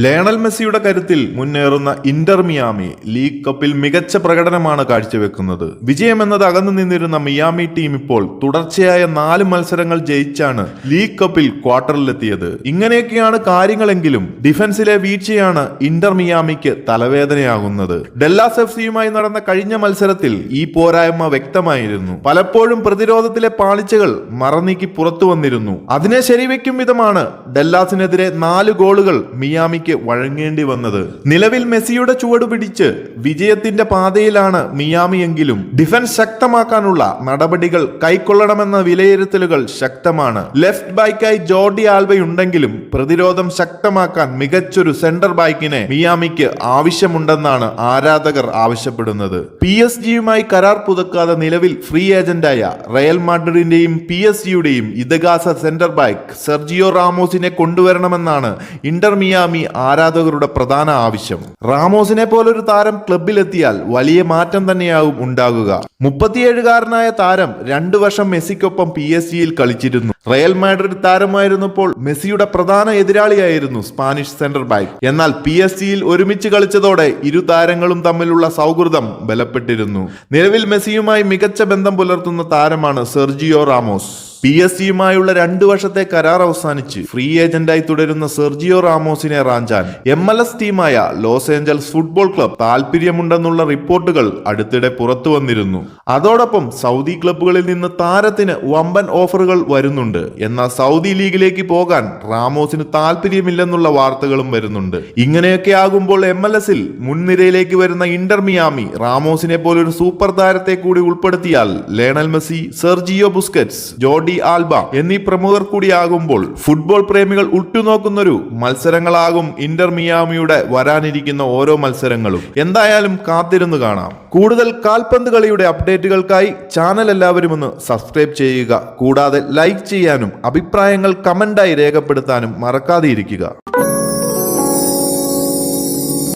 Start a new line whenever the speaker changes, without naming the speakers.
Lionel മെസ്സിയുടെ കരുത്തിൽ മുന്നേറുന്ന ഇന്റർ മിയാമി ലീഗ് കപ്പിൽ മികച്ച പ്രകടനമാണ് കാഴ്ചവെക്കുന്നത്. വിജയമെന്നത് അകന്നു നിന്നിരുന്ന മിയാമി ടീം ഇപ്പോൾ തുടർച്ചയായ 4 മത്സരങ്ങൾ ജയിച്ചാണ് ലീഗ് കപ്പിൽ ക്വാർട്ടറിലെത്തിയത്. ഇങ്ങനെയൊക്കെയാണ് കാര്യങ്ങളെങ്കിലും ഡിഫൻസിലെ വീഴ്ചയാണ് ഇന്റർ മിയാമിക്ക് തലവേദനയാകുന്നത്. ഡെല്ലാസ് എഫ്സിയുമായി നടന്ന കഴിഞ്ഞ മത്സരത്തിൽ ഈ പോരായ്മ വ്യക്തമായിരുന്നു. പലപ്പോഴും പ്രതിരോധത്തിലെ പാളിച്ചകൾ മറനീക്കി പുറത്തു വന്നിരുന്നു. അതിനെ ശരിവെക്കും വിധമാണ് ഡെല്ലാസിനെതിരെ 4 ഗോളുകൾ മിയാമിക്ക് വഴങ്ങേണ്ടി വന്നത്. നിലവിൽ മെസ്സിയുടെ ചുവട് പിടിച്ച് വിജയത്തിന്റെ പാതയിലാണ് മിയാമി എങ്കിലും ഡിഫൻസ് ശക്തമാക്കാനുള്ള നടപടികൾ കൈക്കൊള്ളണമെന്ന വിലയിരുത്തലുകൾ ശക്തമാണ്. ലെഫ്റ്റ് ബാക്കായി ജോർഡി ആൽവയുണ്ടെങ്കിലും പ്രതിരോധം ശക്തമാക്കാൻ മികച്ചൊരു സെന്റർ ബാക്കിനെ മിയാമിക്ക് ആവശ്യമുണ്ടെന്നാണ് ആരാധകർ ആവശ്യപ്പെടുന്നത്. PSG-യുമായി കരാർ പുതുക്കാതെ നിലവിൽ ഫ്രീ ഏജന്റായ റയൽ മാഡ്രിഡിന്റെയും PSG-യുടെയും ഇതിഹാസ സെന്റർ ബാക്ക് സെർജിയോ റാമോസിനെ കൊണ്ടുവരണമെന്നാണ് ഇന്റർ മിയാമി ആരാധകരുടെ പ്രധാന ആവശ്യം. റാമോസിനെ പോലൊരു താരം ക്ലബിലെത്തിയാൽ വലിയ മാറ്റം തന്നെയാവും ഉണ്ടാകുക. 37-കാരനായ താരം 2 വർഷം മെസ്സിക്കൊപ്പം PSG-യിൽ കളിച്ചിരുന്നു. റയൽ മാഡ്രിഡ് താരമായിരുന്നപ്പോൾ മെസ്സിയുടെ പ്രധാന എതിരാളിയായിരുന്നു സ്പാനിഷ് സെന്റർ ബാക്ക്. എന്നാൽ PSG-യിൽ ഒരുമിച്ച് കളിച്ചതോടെ ഇരു താരങ്ങളും തമ്മിലുള്ള സൗഹൃദം ബലപ്പെട്ടിരുന്നു. നിലവിൽ മെസ്സിയുമായി മികച്ച ബന്ധം പുലർത്തുന്ന താരമാണ് സെർജിയോ റാമോസ്. PSG-യുമായുള്ള 2 വർഷത്തെ കരാർ അവസാനിച്ച് ഫ്രീ ഏജന്റായി തുടരുന്ന സെർജിയോ റാമോസിനെ റാഞ്ചാൻ MLS ടീമായ ലോസ് ഏഞ്ചൽസ് ഫുട്ബോൾ ക്ലബ് താല്പര്യമുണ്ടെന്നുള്ള റിപ്പോർട്ടുകൾ അടുത്തിടെ പുറത്തു വന്നിരുന്നു. അതോടൊപ്പം സൗദി ക്ലബ്ബുകളിൽ നിന്ന് താരത്തിന് വമ്പൻ ഓഫറുകൾ വരുന്നുണ്ട്. എന്നാൽ സൗദി ലീഗിലേക്ക് പോകാൻ റാമോസിന് താല്പര്യമില്ലെന്നുള്ള വാർത്തകളും വരുന്നുണ്ട്. ഇങ്ങനെയൊക്കെ ആകുമ്പോൾ MLS-ൽ മുൻനിരയിലേക്ക് വരുന്ന ഇന്റർ മിയാമി റാമോസിനെ പോലൊരു സൂപ്പർ താരത്തെ കൂടി ഉൾപ്പെടുത്തിയാൽ Lionel Messi, Sergio Busquets, Jordi Alba എന്നീ പ്രമുഖർ കൂടിയാകുമ്പോൾ ഫുട്ബോൾ പ്രേമികൾ ഉറ്റുനോക്കുന്നൊരു മത്സരങ്ങളാകും ഇന്റർ മിയാമിയുടെ വരാനിരിക്കുന്ന ഓരോ മത്സരങ്ങളും. എന്തായാലും കാത്തിരുന്നു കാണാം. കൂടുതൽ കാൽപന്ത് കളിയുടെ അപ്ഡേറ്റുകൾക്കായി ചാനൽ എല്ലാവരും ഒന്ന് സബ്സ്ക്രൈബ് ചെയ്യുക. കൂടാതെ ലൈക്ക് ചെയ്യാനും അഭിപ്രായങ്ങൾ കമന്റായി രേഖപ്പെടുത്താനും മറക്കാതെ ഇരിക്കുക.